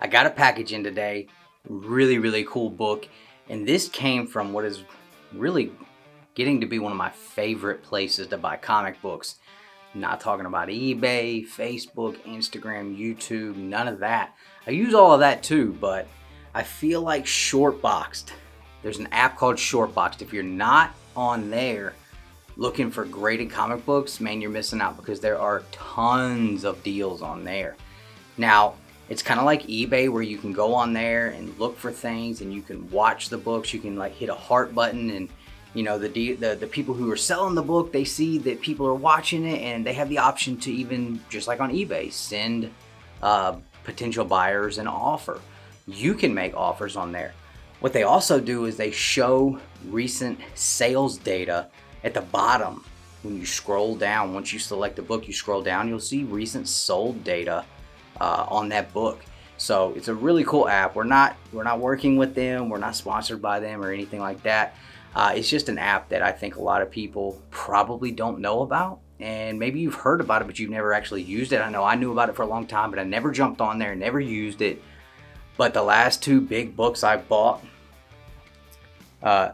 I got a package in today. Really cool book. And this came from what is really getting to be one of my favorite places to buy comic books. I'm not talking about eBay, Facebook, Instagram, YouTube, none of that. I use all of that too, but I feel like Shortboxed. There's an app called Shortboxed. If you're not on there looking for graded comic books, man, you're missing out because there are tons of deals on there. Now, it's kind of like eBay where you can go on there and look for things and you can watch the books. You can like hit a heart button and you know the people who are selling the book, they see that people are watching it and they have the option to even, just like on eBay, send potential buyers an offer. You can make offers on there. What they also do is they show recent sales data at the bottom. When you scroll down, once you select a book, you scroll down, you'll see recent sold data on that book. So it's a really cool app. We're not working with them. We're not sponsored by them or anything like that. It's just an app that I think a lot of people probably don't know about. And maybe you've heard about it, but you've never actually used it. I know I knew about it for a long time, but I never jumped on there, never used it. But the last two big books I bought,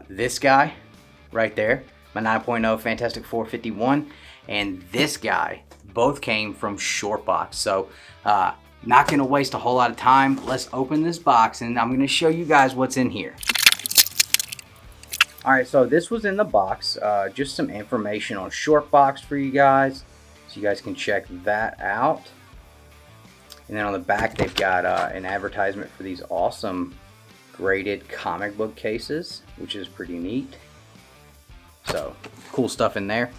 this guy right there, my 9.0 Fantastic Four 51, and this guy, both came from Shortbox. So not going to waste a whole lot of time. Let's open this box and I'm going to show you guys what's in here. All right, so this was in the box, just some information on Shortbox for you guys, so you guys can check that out. And then on the back, they've got an advertisement for these awesome graded comic book cases, which is pretty neat. So cool stuff in there.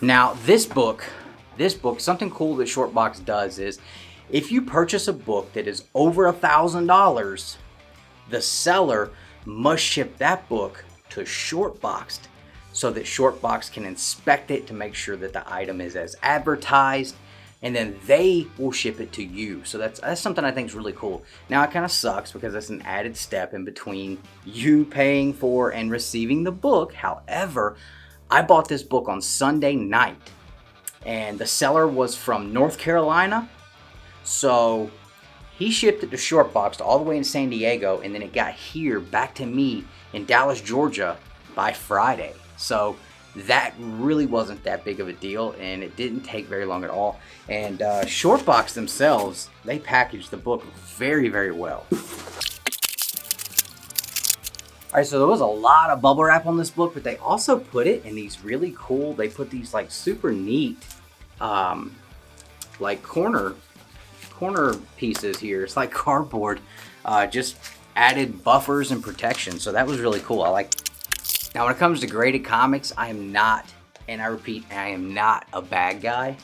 Now this book, something cool that Shortbox does is if you purchase a book that is over $1,000, the seller must ship that book to Shortboxed so that Shortbox can inspect it to make sure that the item is as advertised, and then they will ship it to you. So that's something I think is really cool. Now it kind of sucks because that's an added step in between you paying for and receiving the book. However, I bought this book on Sunday night and the seller was from North Carolina. So he shipped it to Shortboxed all the way in San Diego, and then it got here back to me in Dallas, Georgia by Friday. So that really wasn't that big of a deal, and it didn't take very long at all. And Shortbox themselves, they packaged the book very well. All right, so there was a lot of bubble wrap on this book, but they also put it in these really cool, they put these like super neat like corner pieces here. It's like cardboard, just added buffers and protection. So that was really cool. I like. Now when it comes to graded comics, I am not, and I repeat, I am not a bag guy.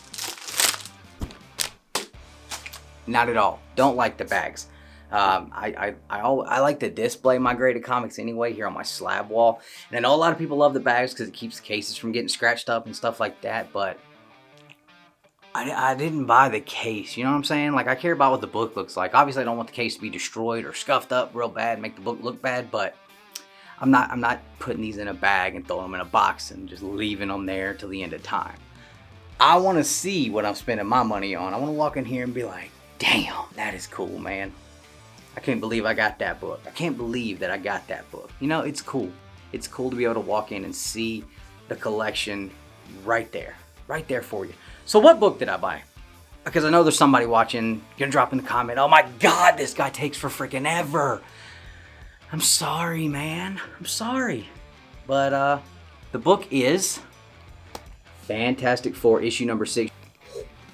Not at all. Don't like the bags. I like to display my graded comics anyway here on my slab wall. And I know a lot of people love the bags because it keeps the cases from getting scratched up and stuff like that, but I didn't buy the case, you know what I'm saying? Like, I care about what the book looks like. Obviously, I don't want the case to be destroyed or scuffed up real bad, make the book look bad, but I'm not putting these in a bag and throwing them in a box and just leaving them there till the end of time. I want to see what I'm spending my money on. I want to walk in here and be like, damn, that is cool, man. I can't believe I got that book. I can't believe that I got that book. You know, it's cool. It's cool to be able to walk in and see the collection right there for you. So what book did I buy? Because I know there's somebody watching, gonna drop in the comment, oh my God, this guy takes for freaking ever. I'm sorry, man. I'm sorry. But the book is Fantastic Four, issue number 6.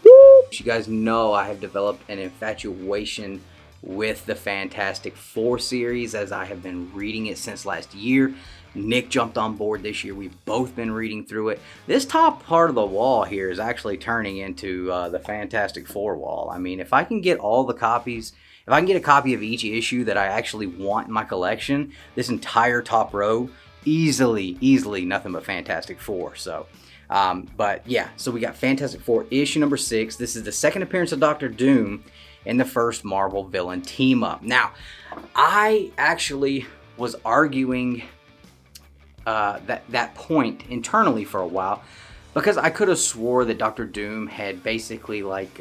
You guys know I have developed an infatuation with the Fantastic Four series as I have been reading it since last year. Nick jumped on board this year. We've both been reading through it. This top part of the wall here is actually turning into the Fantastic Four wall. I mean, if I can get all the copies, if I can get a copy of each issue that I actually want in my collection, this entire top row, easily nothing but Fantastic Four. So, but yeah, so we got Fantastic Four issue number 6. This is the second appearance of Dr. Doom in the first Marvel villain team up. Now, I actually was arguing that point internally for a while because I could have swore that Dr. Doom had basically like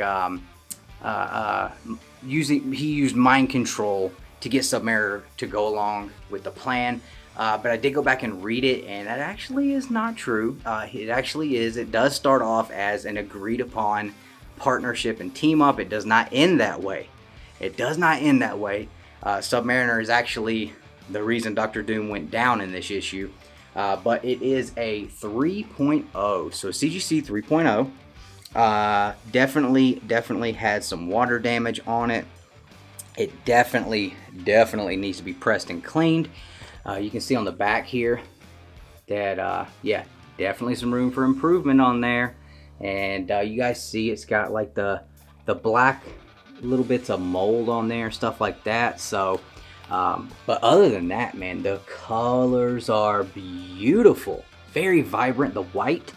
he used mind control to get Submariner to go along with the plan. But I did go back and read it, and that actually is not true. It actually is. It does start off as an agreed upon partnership and team up. It does not end that way. It does not end that way. Submariner is actually the reason Doctor Doom went down in this issue. But it is a 3.0, so CGC 3.0. Definitely had some water damage on it. It definitely needs to be pressed and cleaned. You can see on the back here that, yeah, definitely some room for improvement on there. And you guys see it's got like the black little bits of mold on there, stuff like that. So, but other than that, man, the colors are beautiful, very vibrant. The white,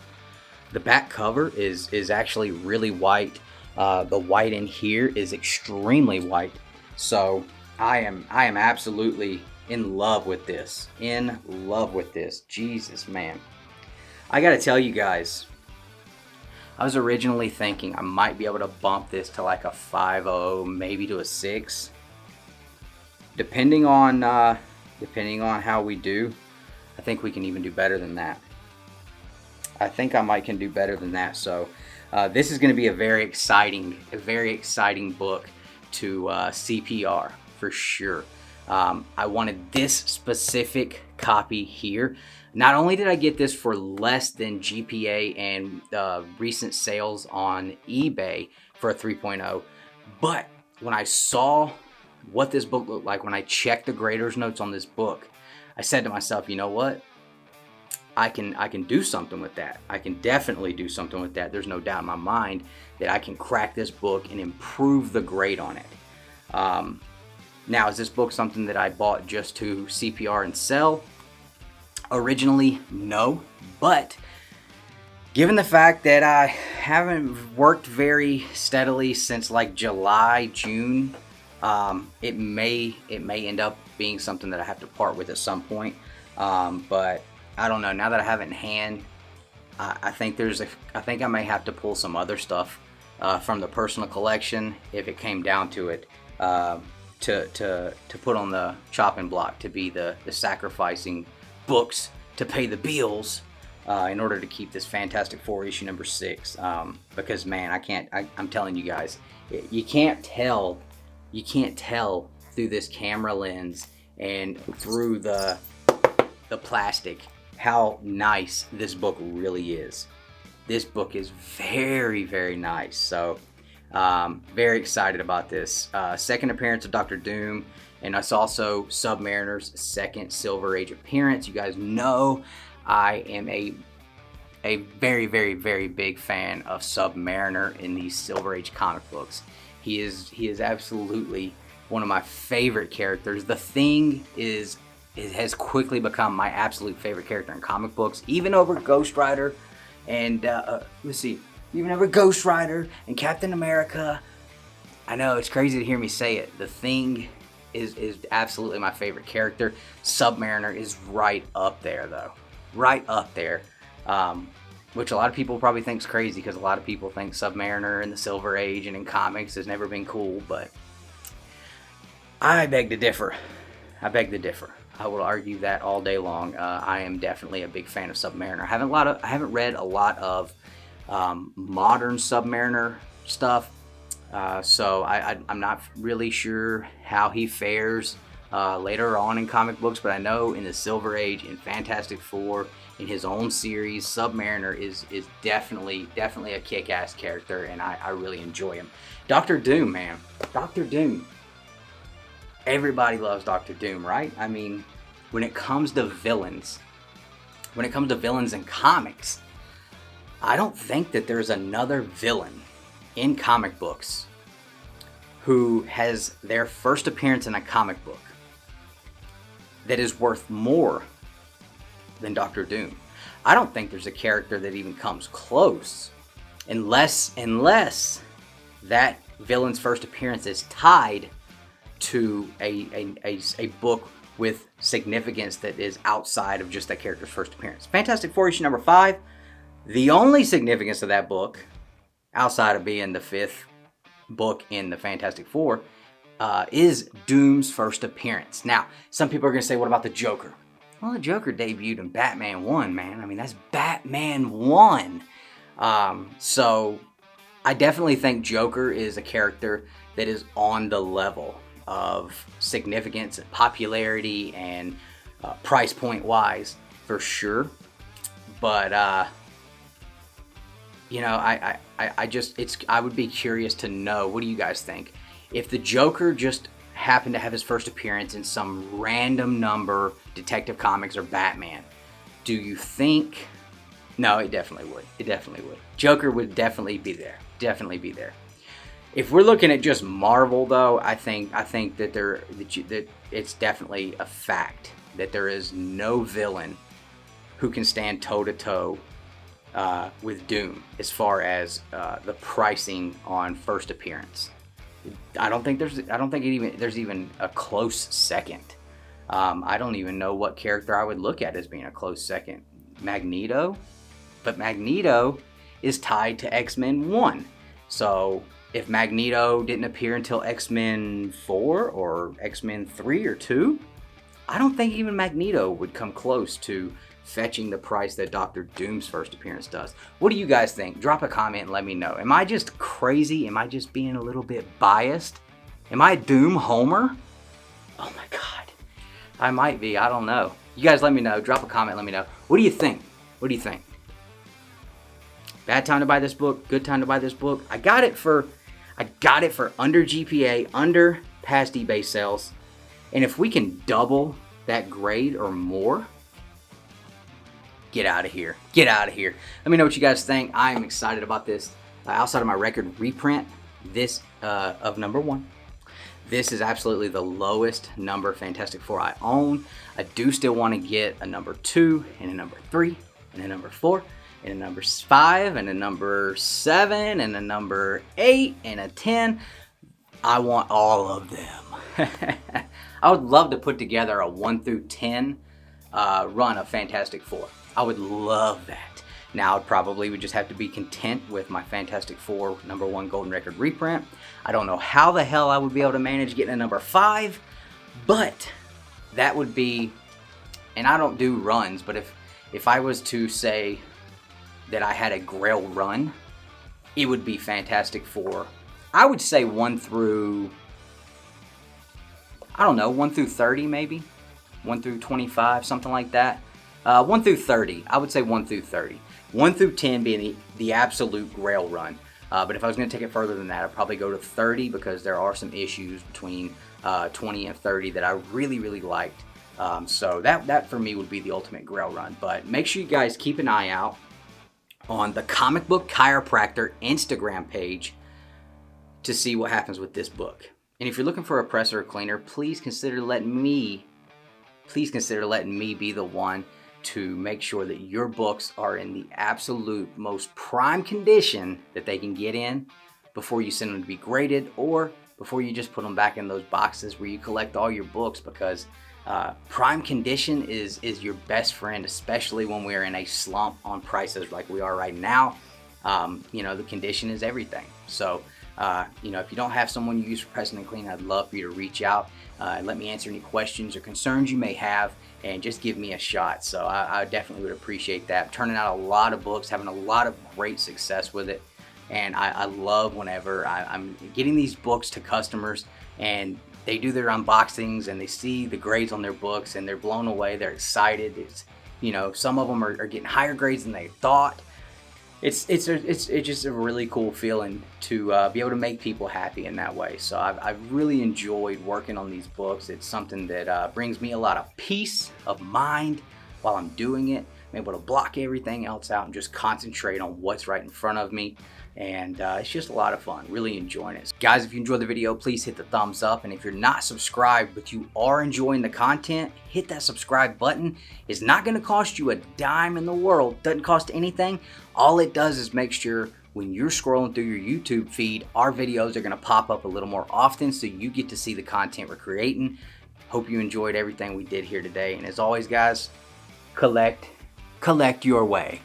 the back cover is actually really white. The white in here is extremely white. So I am absolutely in love with this. In love with this. Jesus, man. I gotta tell you guys, I was originally thinking I might be able to bump this to like a 5.0, maybe to a 6. Depending on how we do, I think we can even do better than that. I think I can do better than that. So this is going to be a very exciting book to CPR for sure. I wanted this specific copy here. Not only did I get this for less than GPA and recent sales on eBay for a 3.0, but when I saw what this book looked like, when I checked the grader's notes on this book, I said to myself, you know what? I can do something with that. I can definitely do something with that. There's no doubt in my mind that I can crack this book and improve the grade on it. Now, is this book something that I bought just to CPR and sell? Originally, no. But given the fact that I haven't worked very steadily since like July, June, it may end up being something that I have to part with at some point. But I don't know. Now that I have it in hand, I think I may have to pull some other stuff from the personal collection if it came down to it, to put on the chopping block, to be the sacrificing books to pay the bills in order to keep this Fantastic Four issue number 6. Because man, I'm telling you guys, you can't tell through this camera lens and through the plastic how nice this book really is. This book is very, very nice. So very excited about this. Second appearance of Doctor Doom, and it's also Submariner's second Silver Age appearance. You guys know I am a very, very, very big fan of Submariner in these Silver Age comic books. He is absolutely one of my favorite characters. The Thing has quickly become my absolute favorite character in comic books, even over Ghost Rider and even over Ghost Rider and Captain America. I know it's crazy to hear me say it. The Thing is absolutely my favorite character. Submariner is right up there though, right up there. Which a lot of people probably think is crazy, because a lot of people think Submariner in the Silver Age and in comics has never been cool, but I beg to differ. I will argue that all day long. I am definitely a big fan of Submariner. I haven't read a lot of modern Submariner stuff, so I'm not really sure how he fares later on in comic books. But I know in the Silver Age, in Fantastic Four, in his own series, Submariner is definitely a kick-ass character, and I really enjoy him. Doctor Doom, man, Doctor Doom. Everybody loves Doctor Doom, right? I mean, when it comes to villains in comics, I don't think that there's another villain in comic books who has their first appearance in a comic book that is worth more than Doctor Doom. I don't think there's a character that even comes close, unless that villain's first appearance is tied to a book with significance that is outside of just that character's first appearance. Fantastic Four issue number 5, the only significance of that book, outside of being the 5th book in the Fantastic Four is Doom's first appearance. Now, some people are going to say, what about the Joker? Well, the Joker debuted in Batman 1, man. I mean, that's Batman 1. So I definitely think Joker is a character that is on the level of significance and popularity and price point wise, for sure. But you know, I would be curious to know, what do you guys think? If the Joker just happened to have his first appearance in some random number, Detective Comics or Batman, do you think? No, it definitely would. It definitely would. Joker would definitely be there. Definitely be there. If we're looking at just Marvel, though, I think that that it's definitely a fact that there is no villain who can stand toe to toe with Doom as far as the pricing on first appearance. I don't think there's even a close second. I don't even know what character I would look at as being a close second. Magneto, but Magneto is tied to X-Men 1. So if Magneto didn't appear until X-Men 4 or X-Men 3 or 2, I don't think even Magneto would come close to fetching the price that Dr. Doom's first appearance does. What do you guys think? Drop a comment and let me know. Am I just crazy? Am I just being a little bit biased? Am I a Doom homer? Oh my God. I might be. I don't know. You guys let me know. Drop a comment. Let me know. What do you think? What do you think? Bad time to buy this book? Good time to buy this book? I got it for under GPA, under past eBay sales. And if we can double that grade or more, get out of here. Get out of here. Let me know what you guys think. I am excited about this. Outside of my record reprint, this of number 1. This is absolutely the lowest number Fantastic Four I own. I do still want to get a number 2 and a number 3 and a number 4 and a number 5 and a number 7 and a number 8 and a 10. I want all of them. I would love to put together a 1 through 10 run of Fantastic Four. I would love that. Now, I probably would just have to be content with my Fantastic Four number 1 Golden Record reprint. I don't know how the hell I would be able to manage getting a number 5, but that would be, and I don't do runs, but if I was to say that I had a Grail run, it would be Fantastic Four. I would say 1 through, I don't know, 1 through 30 maybe, 1 through 25, something like that. 1 through 30. I would say 1 through 30. 1 through 10 being the absolute Grail run. But if I was going to take it further than that, I'd probably go to 30 because there are some issues between 20 and 30 that I really, really liked. So that for me would be the ultimate Grail run. But make sure you guys keep an eye out on the Comic Book Chiropractor Instagram page to see what happens with this book. And if you're looking for a presser or cleaner, please consider letting me be the one to make sure that your books are in the absolute most prime condition that they can get in before you send them to be graded, or before you just put them back in those boxes where you collect all your books, because prime condition is your best friend, especially when we're in a slump on prices like we are right now. You know, the condition is everything. So you know, if you don't have someone you use for pressing and cleaning, I'd love for you to reach out and let me answer any questions or concerns you may have, and just give me a shot. So I definitely would appreciate that. I'm turning out a lot of books, having a lot of great success with it, and I love whenever I'm getting these books to customers and they do their unboxings and they see the grades on their books and they're blown away. They're excited. It's, you know, some of them are getting higher grades than they thought. It's just a really cool feeling to be able to make people happy in that way. So I've really enjoyed working on these books. It's something that brings me a lot of peace of mind while I'm doing it. I'm able to block everything else out and just concentrate on what's right in front of me. And it's just a lot of fun. Really enjoying it. So guys, if you enjoyed the video, please hit the thumbs up. And if you're not subscribed, but you are enjoying the content, hit that subscribe button. It's not going to cost you a dime in the world. Doesn't cost anything. All it does is make sure when you're scrolling through your YouTube feed, our videos are going to pop up a little more often, so you get to see the content we're creating. Hope you enjoyed everything we did here today. And as always, guys, collect your way.